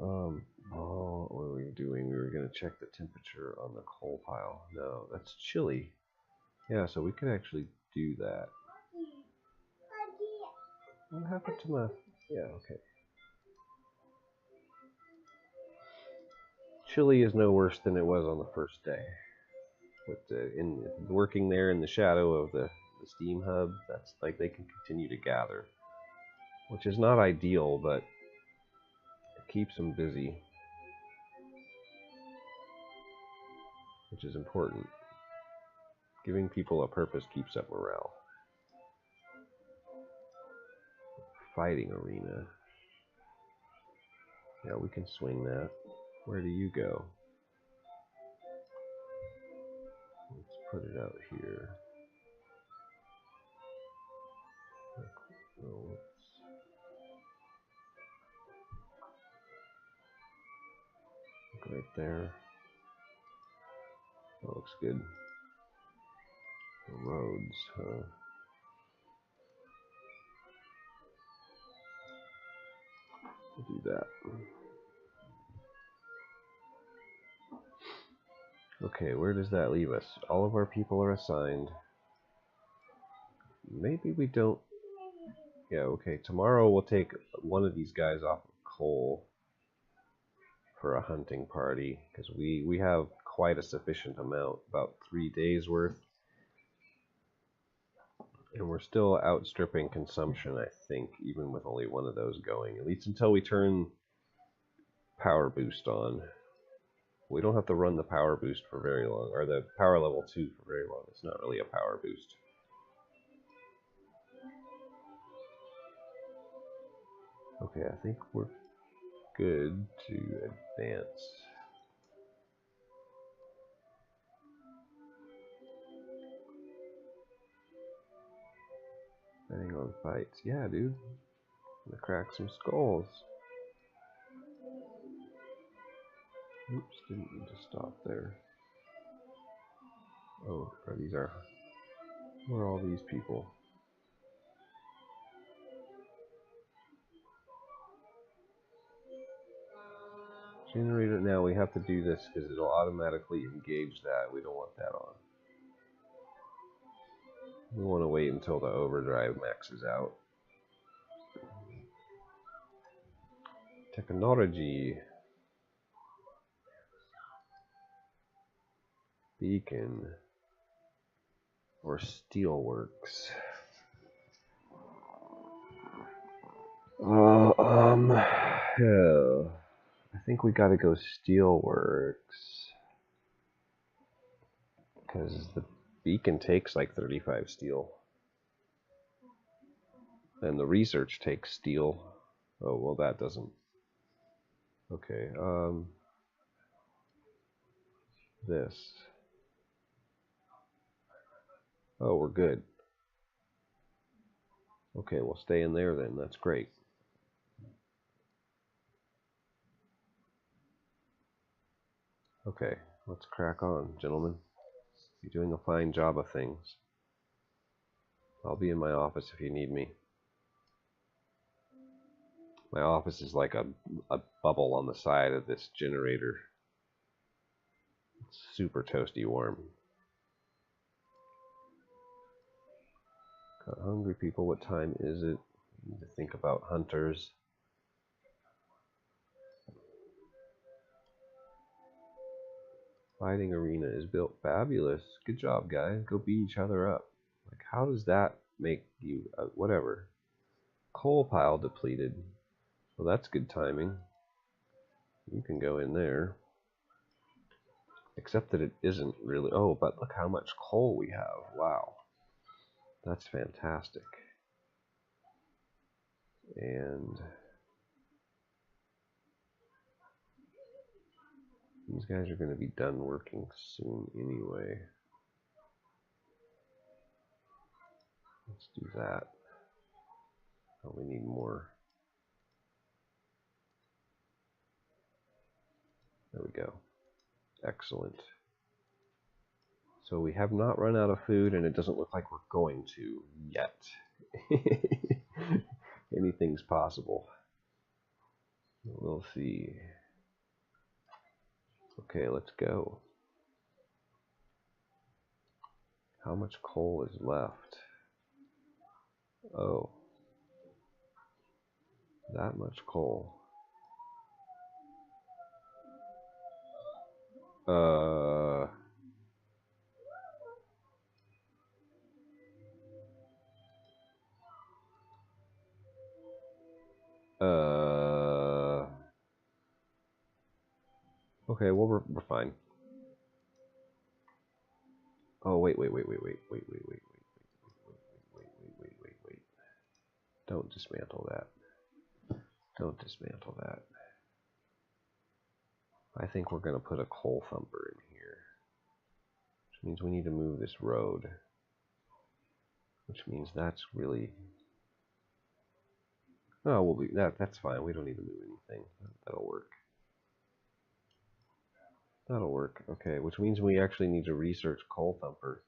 Speaker 1: Oh, what were we doing? We were going to check the temperature on the coal pile. No, that's chilly. Yeah, so we could actually do that. What happened to my... Yeah, okay. Chilly is no worse than it was on the first day. But in working there in the shadow of the steam hub, that's like they can continue to gather. Which is not ideal, but it keeps them busy. Which is important. Giving people a purpose keeps up morale. fighting arena. Yeah, we can swing that. Where do you go? Let's put it out here. Oh, look right there. That looks good. The roads, huh? We'll do that. Okay, where does that leave us? All of our people are assigned. Maybe we don't. Yeah, okay. Tomorrow we'll take one of these guys off of coal for a hunting party, because we have quite a sufficient amount, about 3 days worth. And we're still outstripping consumption, I think, even with only one of those going. At least until we turn power boost on. We don't have to run the power boost for very long, or the power level 2 for very long. It's not really a power boost. Okay, I think we're good to advance. Betting on fights. Yeah, dude. I'm gonna crack some skulls. Oops, didn't mean to stop there. Oh, where are all these people? Generator, now we have to do this because it'll automatically engage that. We don't want that on. We want to wait until the overdrive maxes out. Technology. Beacon. Or Steelworks. Yeah. I think we gotta go Steelworks. Because the beacon takes like 35 steel. And the research takes steel. Oh, well that doesn't. Okay, this. Oh, we're good. Okay, we'll stay in there then. That's great. Okay, let's crack on, gentlemen. You're doing a fine job of things. I'll be in my office if you need me. My office is like a bubble on the side of this generator. It's super toasty warm. Got hungry people. What time is it? I need to think about hunters. Fighting arena is built. Fabulous. Good job, guys. Go beat each other up. Like, how does that make you... whatever. Coal pile depleted. Well, that's good timing. You can go in there. Except that it isn't really... Oh, but look how much coal we have. Wow. That's fantastic. And... these guys are going to be done working soon anyway. Let's do that. Oh, we need more. There we go. Excellent. So we have not run out of food, and it doesn't look like we're going to yet. Anything's possible. We'll see. Okay, let's go. How much coal is left? Oh. That much coal. Okay, well we're fine. Oh wait. Don't dismantle that. Don't dismantle that. I think we're going to put a coal thumper in here, which means we need to move this road, which means that's really... Oh, we'll be, that's fine. We don't need to move anything. That'll work. That'll work. Okay, which means we actually need to research coal thumper.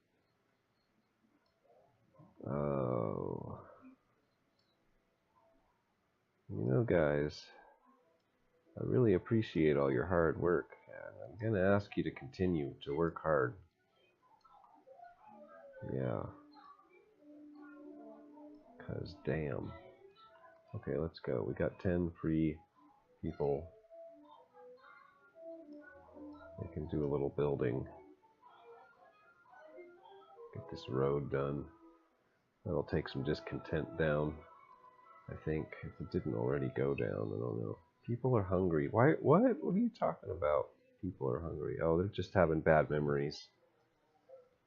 Speaker 1: Oh. You know, guys, I really appreciate all your hard work, and I'm going to ask you to continue to work hard. Yeah. Because, damn. Okay, let's go. We got 10 free people. They can do a little building. Get this road done. That'll take some discontent down, I think. If it didn't already go down, I don't know. People are hungry. Why? What? What are you talking about? People are hungry. Oh, they're just having bad memories.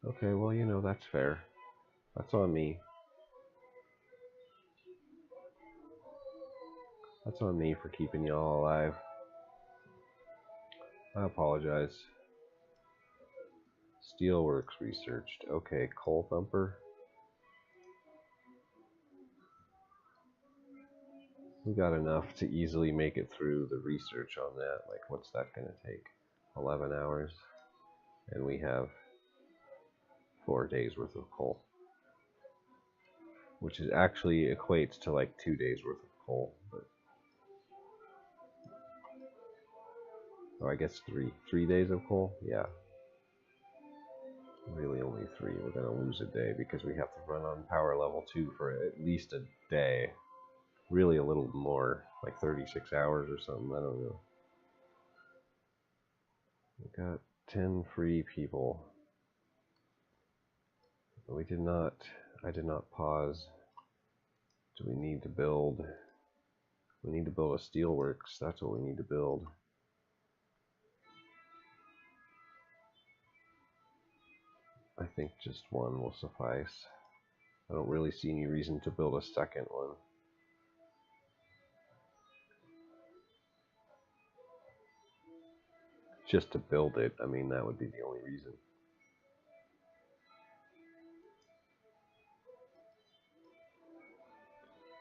Speaker 1: Okay, well, you know, that's fair. That's on me. That's on me for keeping y'all alive. I apologize. Steelworks researched. Okay, coal thumper. We got enough to easily make it through the research on that. Like, what's that going to take? 11 hours. And we have 4 days worth of coal. Which is actually equates to like 2 days worth of coal. But oh, I guess 3 days of coal? Yeah. Really only 3. We're going to lose a day because we have to run on power level 2 for at least a day. Really a little more, like 36 hours or something, I don't know. We got 10 free people. I did not pause. Do we need to build? We need to build a steelworks, that's what we need to build. I think just one will suffice. I don't really see any reason to build a second one. Just to build it, I mean, that would be the only reason.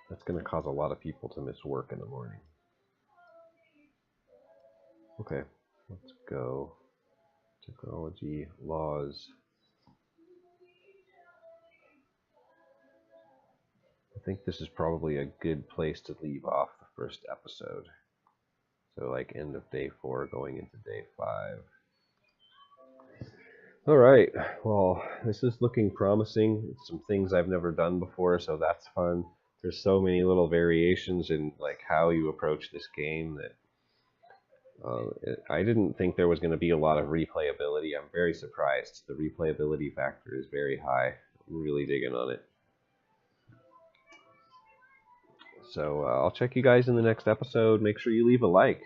Speaker 1: That's going to cause a lot of people to miss work in the morning. Okay, let's go. Technology, laws. I think this is probably a good place to leave off the first episode. So like end of day 4 going into day 5. Alright, well, this is looking promising. It's some things I've never done before, so that's fun. There's so many little variations in like how you approach this game that I didn't think there was going to be a lot of replayability. I'm very surprised. The replayability factor is very high. I'm really digging on it. So I'll check you guys in the next episode. Make sure you leave a like.